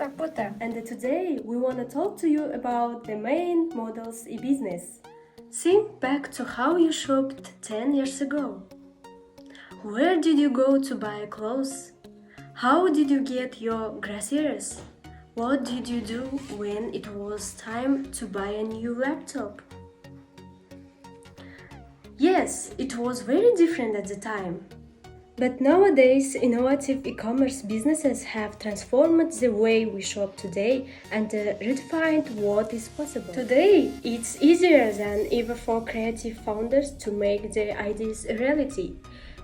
Saputa. And today we want to talk to you about the main models in business. Think back to how you shopped 10 years ago. Where did you go to buy clothes? How did you get your groceries? What did you do when it was time to buy a new laptop? Yes, it was very different at the time. But nowadays, innovative e-commerce businesses have transformed the way we shop today and redefined what is possible. Today, it's easier than ever for creative founders to make their ideas a reality.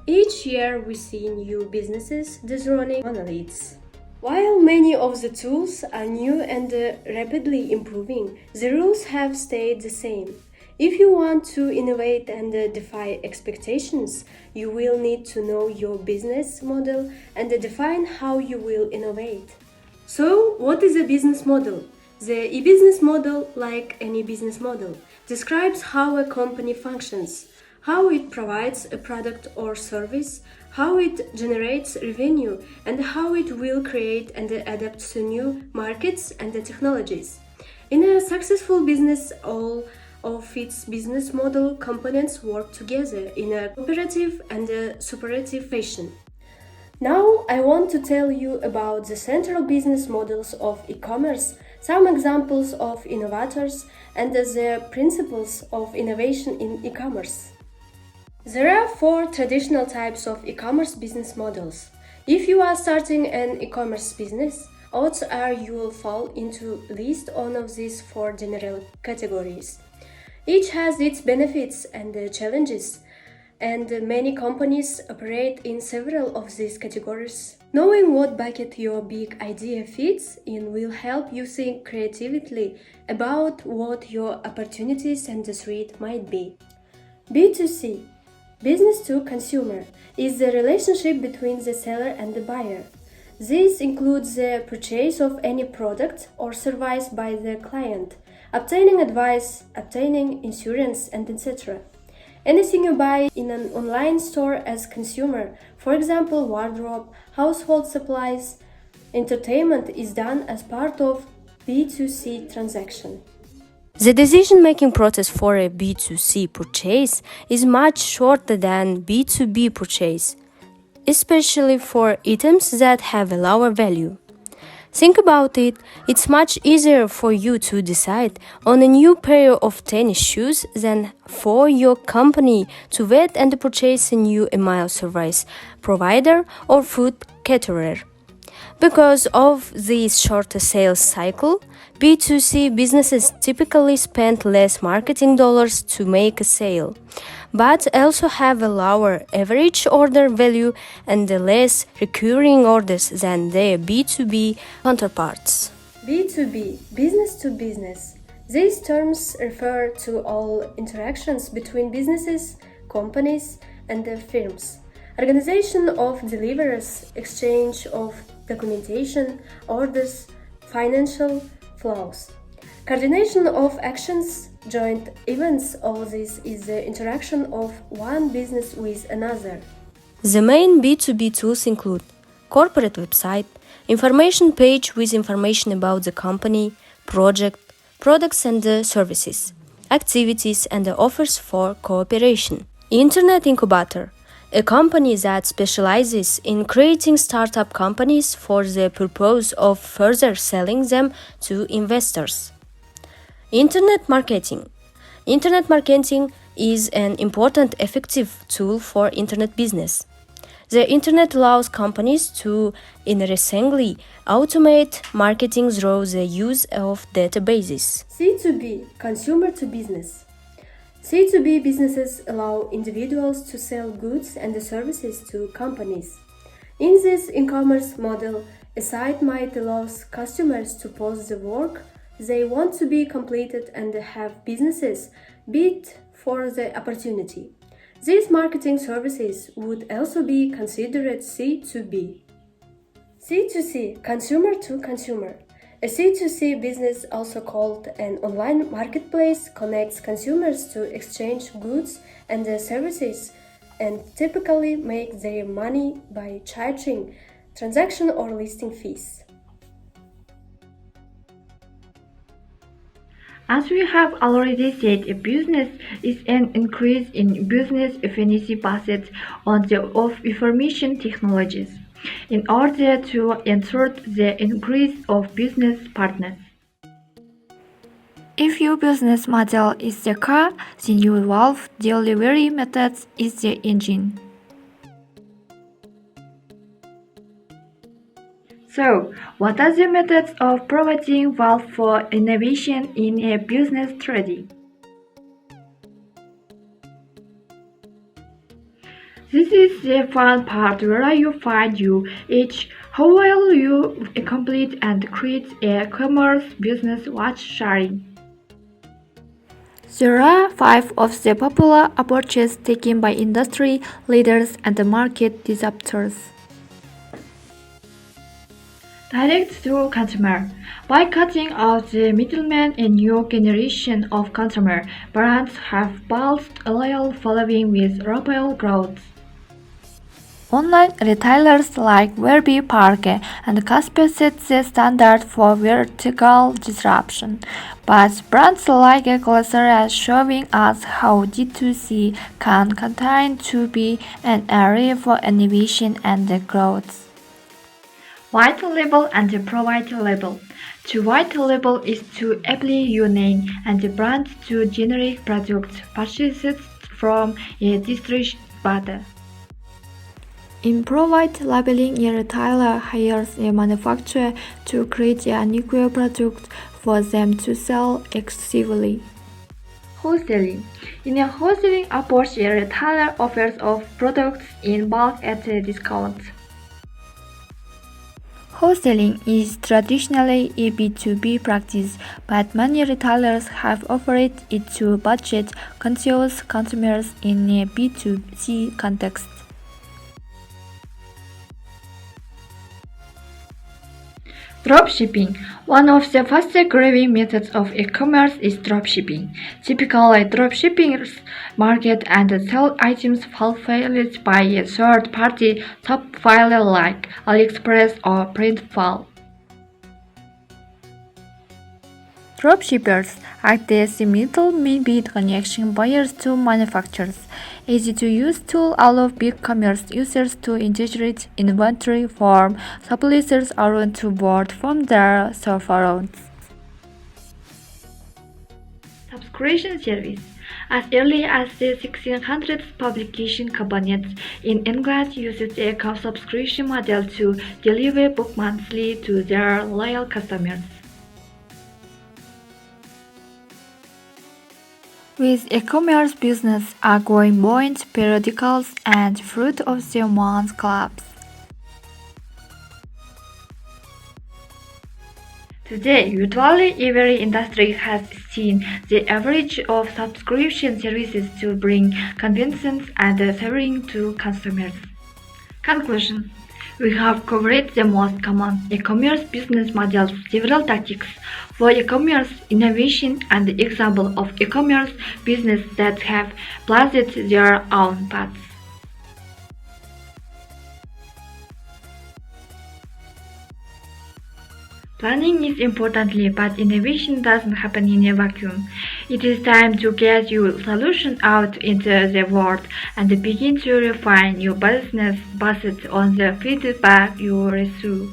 Each year, we see new businesses disrupting monoliths. While many of the tools are new and rapidly improving, the rules have stayed the same. If you want to innovate and defy expectations, you will need to know your business model and define how you will innovate. So, what is a business model? The e-business model, like any business model, describes how a company functions, how it provides a product or service, how it generates revenue, and how it will create and adapt to new markets and technologies. In a successful business, all of its business model components work together in a cooperative and a superative fashion. Now I want to tell you about the central business models of e-commerce, some examples of innovators, and the principles of innovation in e-commerce. There are 4 traditional types of e-commerce business models. If you are starting an e-commerce business, odds are you will fall into at least one of these 4 general categories. Each has its benefits and challenges, and many companies operate in several of these categories. Knowing what bucket your big idea fits in will help you think creatively about what your opportunities and the threat might be. B2C, business to consumer, is the relationship between the seller and the buyer. This includes the purchase of any product or service by the client, obtaining advice, obtaining insurance, and etc. Anything you buy in an online store as consumer, for example wardrobe, household supplies, entertainment, is done as part of B2C transaction. The decision-making process for a B2C purchase is much shorter than B2B purchase, especially for items that have a lower value. Think about it, it's much easier for you to decide on a new pair of tennis shoes than for your company to vet and purchase a new email service provider or food caterer. Because of this shorter sales cycle, B2C businesses typically spend less marketing dollars to make a sale, but also have a lower average order value and less recurring orders than their B2B counterparts. B2B, business to business. These terms refer to all interactions between businesses, companies, and their firms. Organization of deliveries, exchange of documentation, orders, financial flows. Coordination of actions, joint events, all this is the interaction of one business with another. The main B2B tools include corporate website, information page with information about the company, project, products and services, activities and offers for cooperation. Internet incubator, a company that specializes in creating startup companies for the purpose of further selling them to investors. Internet marketing. Internet marketing is an important effective tool for internet business. The internet allows companies to increasingly automate marketing through the use of databases. C2B, consumer to business. C2B businesses allow individuals to sell goods and services to companies. In this e-commerce model, a site might allow customers to post the work they want to be completed and have businesses bid for the opportunity. These marketing services would also be considered C2B. C2C, consumer to consumer. A C2C business, also called an online marketplace, connects consumers to exchange goods and services and typically make their money by charging transaction or listing fees. As we have already said, a business is an increase in business efficiency based on the of information technologies in order to ensure the increase of business partners. If your business model is the car, then your valve delivery methods is the engine. So, what are the methods of providing value for innovation in a business strategy? This is the fun part where you find you each how well you complete and create a commerce business watch sharing. There are 5 of the popular approaches taken by industry leaders and market disruptors. Direct to consumer. By cutting out the middleman, a new generation of consumer brands have built a loyal following with rapid growth. Online retailers like Warby Parker and Casper set the standard for vertical disruption, but brands like Glacier are showing us how D2C can continue to be an area for innovation and growth. White label and private label. To white label is to apply your name and the brand to generate products purchased from a distributor. In private labeling, a retailer hires a manufacturer to create a unique product for them to sell exclusively. Wholesaling. In a wholesaling approach, a retailer offers of products in bulk at a discount. Wholesaling is traditionally a B2B practice, but many retailers have offered it to budget-conscious consumers in a B2C context. Dropshipping. One of the fastest-growing methods of e-commerce is dropshipping. Typically, dropshippers market and sell items fulfilled by a third-party supplier like AliExpress or Printful. Dropshippers act as the middleman between connecting buyers to manufacturers. Easy-to-use tool allow big commerce users to integrate inventory from suppliers around the world from their storefronts. Subscription service. As early as the 1600s, publication companies in England used a subscription model to deliver books monthly to their loyal customers. With e-commerce business are growing buoyant periodicals and fruit of the month clubs. Today, virtually every industry has seen the average of subscription services to bring convenience and saving to customers. Conclusion. We have covered the most common e-commerce business models, several tactics for e-commerce innovation, and examples of e-commerce business that have blazed their own paths. Planning is importantly, but innovation doesn't happen in a vacuum. It is time to get your solution out into the world and begin to refine your business based on the feedback you receive.